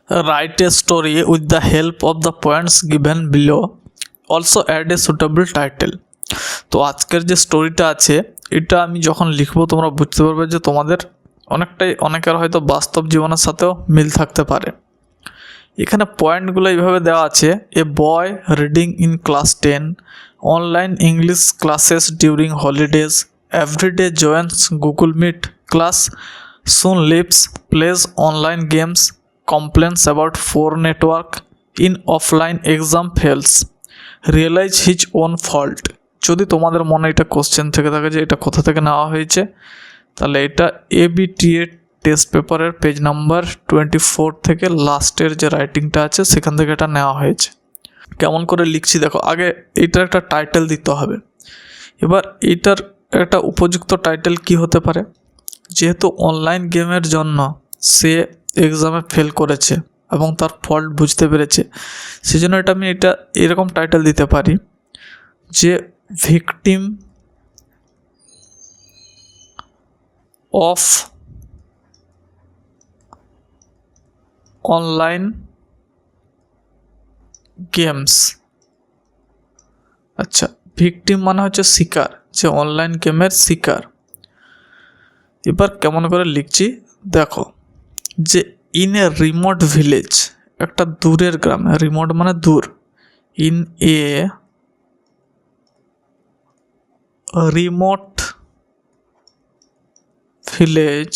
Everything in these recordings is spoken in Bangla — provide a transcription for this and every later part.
Write a story with the help of the points given below. Also add a suitable title. তো আজকের যে স্টোরিটা আছে এটা আমি যখন লিখবো তোমরা বুঝতে পারবে যে তোমাদের অনেকের হয়তো বাস্তব জীবনের সাথেও মিল থাকতে পারে। এখানে পয়েন্টগুলো এইভাবে দেওয়া আছে, a boy reading in class 10, online English classes during holidays, everyday joins Google Meet class, soon leaves, plays online games, complains about poor network, in offline exam fails, realize his own fault। যদি তোমাদের মনে এটা কোশ্চেন থেকে থাকে যে এটা কোথা থেকে নেওয়া হয়েছে, তাহলে এটা ABTA টেস্ট পেপারের পেজ নাম্বার 24 থেকে লাস্টের যে রাইটিংটা আছে সেখান থেকে এটা নেওয়া হয়েছে। কেমন করে লিখছি দেখো, আগে এটার একটা টাইটেল দিতে হবে। এবার এটার একটা উপযুক্ত টাইটেল কি হতে পারে, যেহেতু অনলাইন গেমের জন্য সে এক্সামে ফেল করেছে এবং তার ফল্ট বুঝতে পেরেছে, সেজন্য আমি এটা এরকম টাইটেল দিতে পারি যে ভিকটিম অফ অনলাইন গেমস। আচ্ছা, ভিকটিম মানে হচ্ছে শিকার, যে অনলাইন গেমের শিকার। এবার কেমন করে লিখছি দেখো, যে ইন এ রিমোট ভিলেজ, একটা দূরের গ্রামে, রিমোট মানে দূর, in a remote village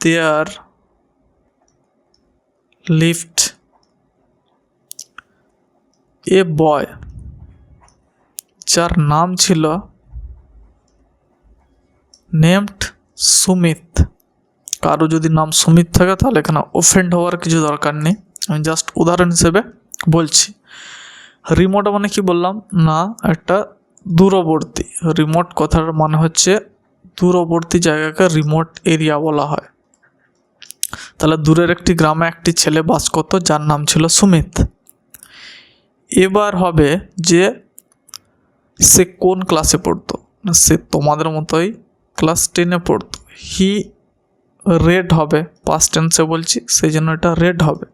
there lived a boy, যার নাম ছিল নেমড সুমিত। কারো যদি নাম সুমিত থাকে তাহলে এখানে অফেন্ড হওয়ার কিছু দরকার নেই, আমি জাস্ট উদাহরণ হিসেবে বলছি। রিমোট মানে কি বললাম না, একটা দূরবর্তী। রিমোট কথার মানে হচ্ছে দূরবর্তী জায়গাকে রিমোট এরিয়া বলা হয়। তাহলে দূরের একটি গ্রামে একটি ছেলে বাস করত যার নাম ছিল সুমিত। এবার হবে যে সে কোন ক্লাসে পড়তো, সে তোমাদের মতোই ক্লাস 10-এ পড়তো। হি রেড হবে, পাস্ট টেন্সে বলছি সেই জন্য এটা রেড হবে।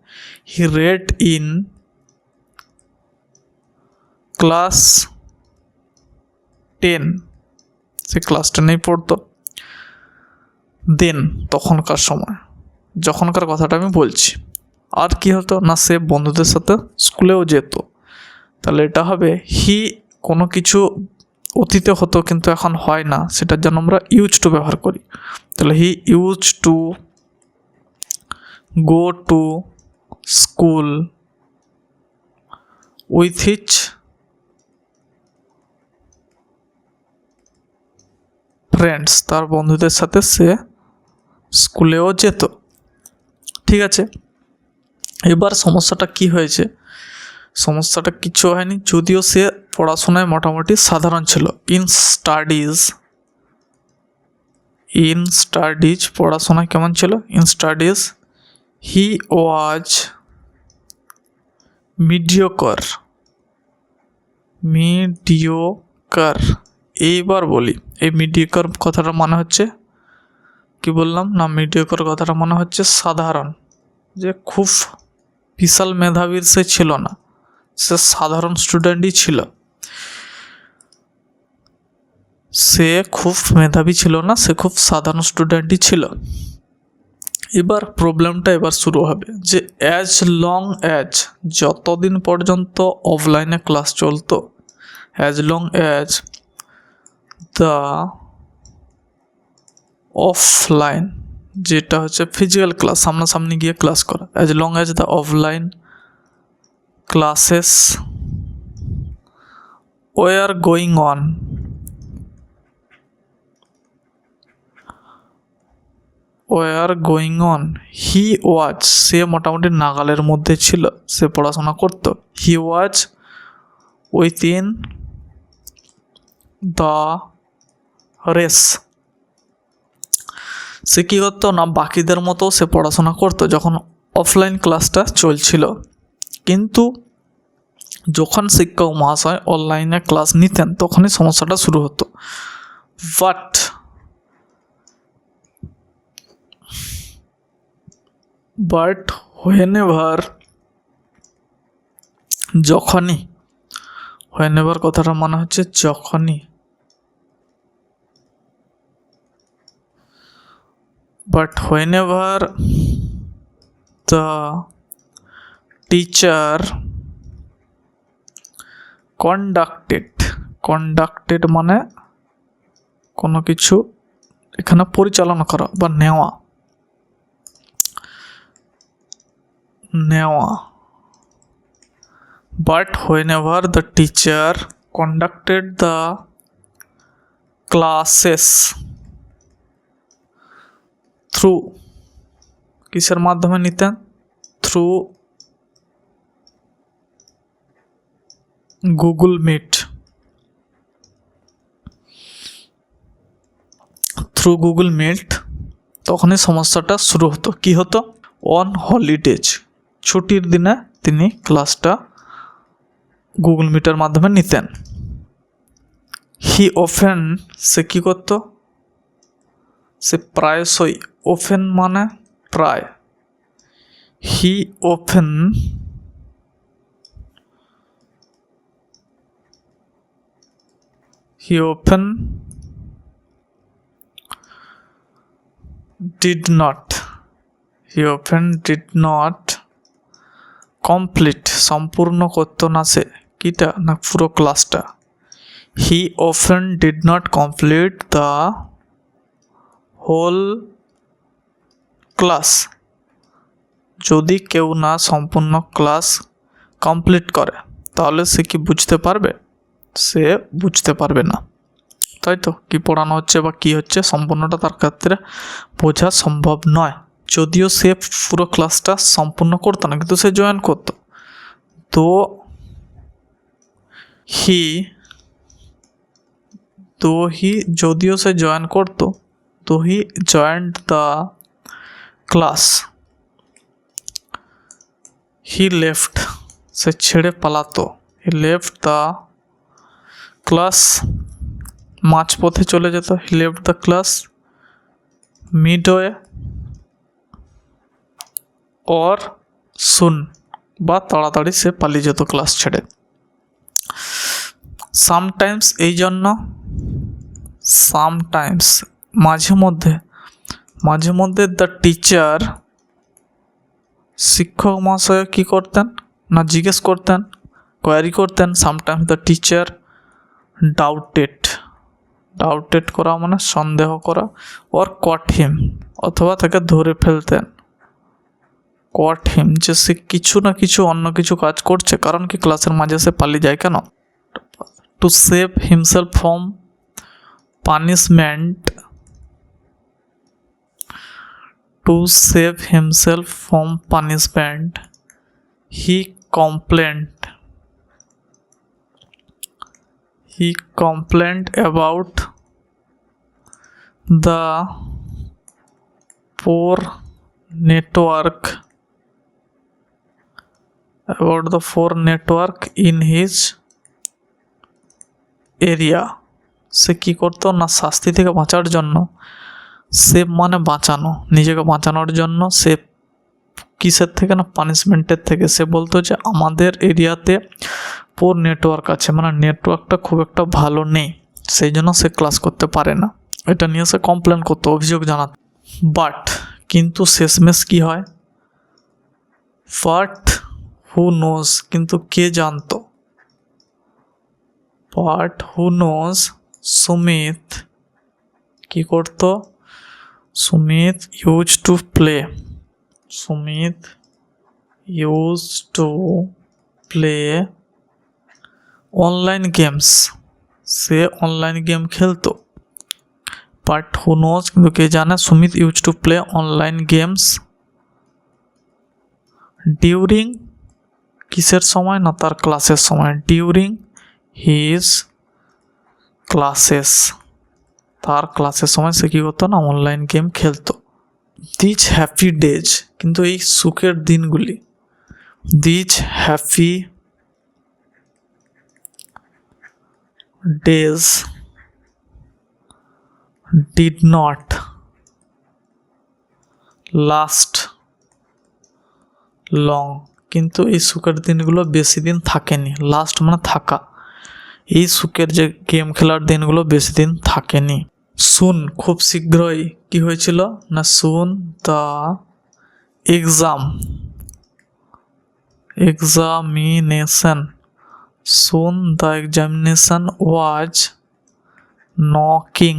হি রেড ইন ক্লাস 10, সে ক্লাস 10-এই পড়তো। দেন তখনকার সময়, যখনকার কথাটা আমি বলছি। আর কি হতো না, সে বন্ধুদের সাথে স্কুলেও যেত। তাহলে এটা হবে হি, কোনো কিছু অতীতে হতো কিন্তু এখন হয় না, সেটার জন্য আমরা ইউজ টু ব্যবহার করি। তাহলে he use to go to school with his friends, তার বন্ধুদের সাথে সে স্কুলেও যেত। ঠিক আছে, এবার সমস্যাটা কি হয়েছে, সমস্যাটা কিছু হয়নি, যদিও সে পড়াশোনায় মোটামুটি সাধারণ ছিল। ইন স্টাডিজ পড়াশোনায় কেমন ছিল, in studies he was mediocre. এইবার বলি, এই মিডিওকার কথাটা মানে হচ্ছে কি বললাম না, মিডিওকার কথাটা মানে হচ্ছে সাধারণ, যে খুব বিশাল মেধাবীর সে ছিল না, সে সাধারণ স্টুডেন্টই ছিল। সে খুব মেধাবী ছিল না, সে খুব সাধারণ স্টুডেন্টই ছিল। এবার প্রবলেমটা এবার শুরু হবে যে অ্যাজ লং অ্যাজ, যতদিন পর্যন্ত অফলাইনে ক্লাস চলতো, as long as the offline, যেটা হচ্ছে ফিজিক্যাল ক্লাস, সামনাসামনি গিয়ে ক্লাস করা, as long as the offline classes were going on, he was, সে মোটামুটি নাগালের মধ্যে ছিল, সে পড়াশোনা করত। He was within the reach, সে কী করতো না, বাকিদের মতো সে পড়াশোনা করতো যখন অফলাইন ক্লাসটা চলছিল। কিন্তু যখন শিক্ষক মহাশয় অনলাইনে ক্লাস নিতেন তখনই সমস্যাটা শুরু হতো। বাট বাট হোয়েন এভার, যখনই, হোয়েন এভার কথাটা মানে হচ্ছে যখনই, but when ever the teacher conducted মানে কোনো কিছু এখানে পরিচালনা করা বা নেওয়া but when ever the teacher conducted the classes through, কিসের মাধ্যমে নিতেন? থ্রু গুগল মিট, তখনই সমস্যাটা শুরু হতো। কি হতো? অন হলিডেজ, ছুটির দিনে তিনি ক্লাসটা গুগল মিটের মাধ্যমে নিতেন। হি অফেন, সে কী করত? সে প্রায়শই, অফেন মানে প্রায়, he often did not complete, সম্পূর্ণ করতো না সে, কিটা না পুরো ক্লাসটা। He often did not complete the whole class, যদি কেউ না সম্পূর্ণ ক্লাস কমপ্লিট করে তাহলে সে কি বুঝতে পারবে? সে বুঝতে পারবে না, তাই তো? কি পড়ানো হচ্ছে বা কী হচ্ছে সম্পূর্ণটা তার ক্ষেত্রে বোঝা সম্ভব নয়। যদিও সে পুরো ক্লাসটা সম্পূর্ণ করতো না, কিন্তু সে জয়েন করতো। তো যদিও সে জয়েন করতো, তো he joined the class, he left, সে ছেড়ে পালাতো, হি লেফট দ্য ক্লাস, মাঝপথে চলে যেত, he left the class midway or soon, বা তাড়াতাড়ি সে পালিয়ে যেত ক্লাস ছেড়ে। সামটাইমস, এই জন্য সামটাইমস মাঝে মধ্যে দ্য টিচার, শিক্ষক মহাশয় কী করতেন না জিজ্ঞেস করতেন, কোয়ারি করতেন। সামটাইমস দ্য টিচার ডাউটেড করা মানে সন্দেহ করা, ওর কট হিম, অথবা তাকে ধরে ফেলতেন। কট হিম, যে সে কিছু না কিছু অন্য কিছু কাজ করছে, কারণ কি ক্লাসের মাঝে সে পালিয়ে যায় কেন? To save himself from punishment, he complained about the poor network in his area. সে কী করতো না শাস্তি থেকে বাঁচার জন্য, সেভ মানে বাঁচানো, নিজেকে বাঁচানোর জন্য সে কিসের থেকে না পানিশমেন্টের থেকে, সে বলতো যে আমাদের এরিয়াতে পোর নেটওয়ার্ক আছে, মানে নেটওয়ার্কটা খুব একটা ভালো নেই, সেই জন্য সে ক্লাস করতে পারে না। এটা নিয়ে সে কমপ্লেন করতো, অভিযোগ জানাতো। বাট, কিন্তু শেষমেশ কি হয়? বাট হু নোজ, কিন্তু কে জানতো? বাট হু নোজ, সুমিত কি করতো? Sumit use to play online games, say online game খেলতো। বাট হু নোজ, কিন্তু কে জানে? Sumit use to play online games during, কিসের সময় না তার ক্লাসের সময়, ডিউরিং হিজ ক্লাসেস, তার ক্লাসের সময় সে কী করতো না অনলাইন গেম খেলতো। দিজ হ্যাপি ডেজ, কিন্তু এই সুখের দিনগুলি, these happy days did not last long, কিন্তু এই সুখের দিনগুলো বেশি দিন থাকেনি। লাস্ট মানে থাকা, এই সুখের যে গেম খেলার দিনগুলো বেশি দিন থাকেনি। সুন খুব শীঘ্রই কি হয়েছিল না, soon the examination was knocking,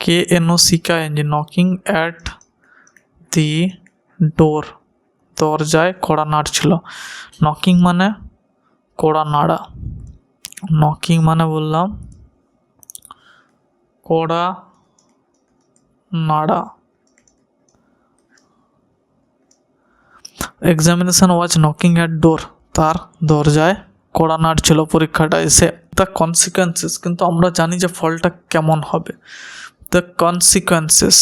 KNOCKING, knocking at the door, দরজায় কড়া নাড়ছিল। নকিং মানে কড়া নাড়া, নকিং মানে বললাম কড়া নাড়া। এক্সামিনেশন ওয়াজ নকিং অ্যাট ডোর, তার দরজায় কড়া নাড়ছিল পরীক্ষাটা এসে। দ্য কনসিকুয়েন্সেস, কিন্তু আমরা জানি যে ফলটা কেমন হবে। দ্য কনসিকুয়েন্সেস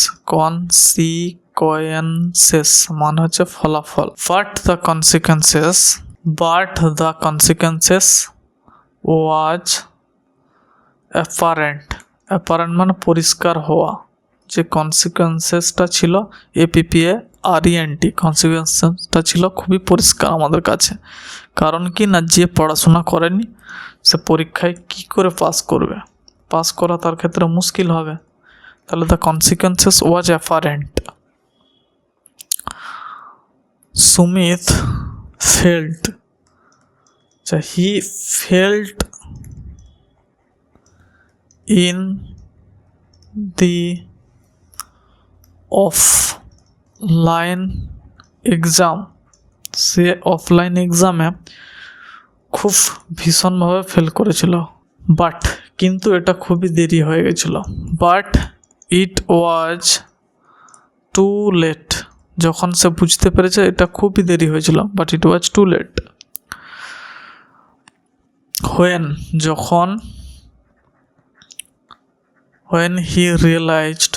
মানে হচ্ছে ফলাফল। But the consequences was apparent মানে পরিষ্কার হওয়া। যে কনসিকুয়েন্সেসটা ছিল APPARENT, কনসিকুয়েন্সটা ছিল খুবই পরিষ্কার আমাদের কাছে। কারণ কি না, যে পড়াশোনা করেনি সে পরীক্ষায় কি করে পাস করবে, পাস করা তার ক্ষেত্রে মুশকিল হবে। তাহলে the consequences was apparent. Sumit felt, he felt in the offline exam, say offline এক্সামে খুব ভীষণভাবে ফেল করেছিল। বাট, কিন্তু এটা খুবই দেরি হয়ে গেছিল। But it was too late, যখন সে বুঝতে পেরেছে এটা খুবই দেরি হয়েছিল। But it was too late. When, যখন, when he realized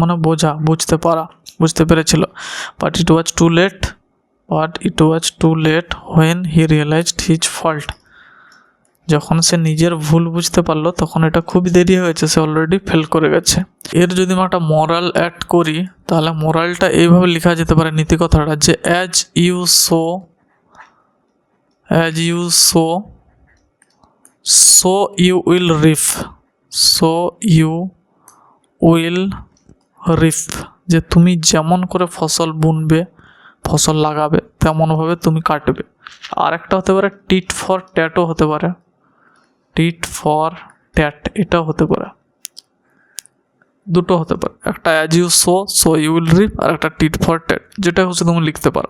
মানে বোঝা, বুঝতে পেরেছিল। But it was too late when he realized his fault, যখন সে নিজের ভুল বুঝতে পারলো তখন এটা খুবই দেরি হয়েছে, সে অলরেডি ফেল করে গেছে। এর যদি আমরা একটা মোরাল অ্যাড করি তাহলে মোরালটা এইভাবে লেখা যেতে পারে, নীতি কথাটা, যে as you sow you will reap, যে তুমি যেমন করে ফসল বুনবে, ফসল লাগাবে, তেমনভাবে তুমি কাটবে। আর একটা হতে পারে টিট ফর ট্যাটও হতে পারে, এটাও হতে পারে, দুটো হতে পারে। একটা as you sow you will reap, আর একটা টিট ফর ট্যাট, যেটা হচ্ছে তুমি লিখতে পারো।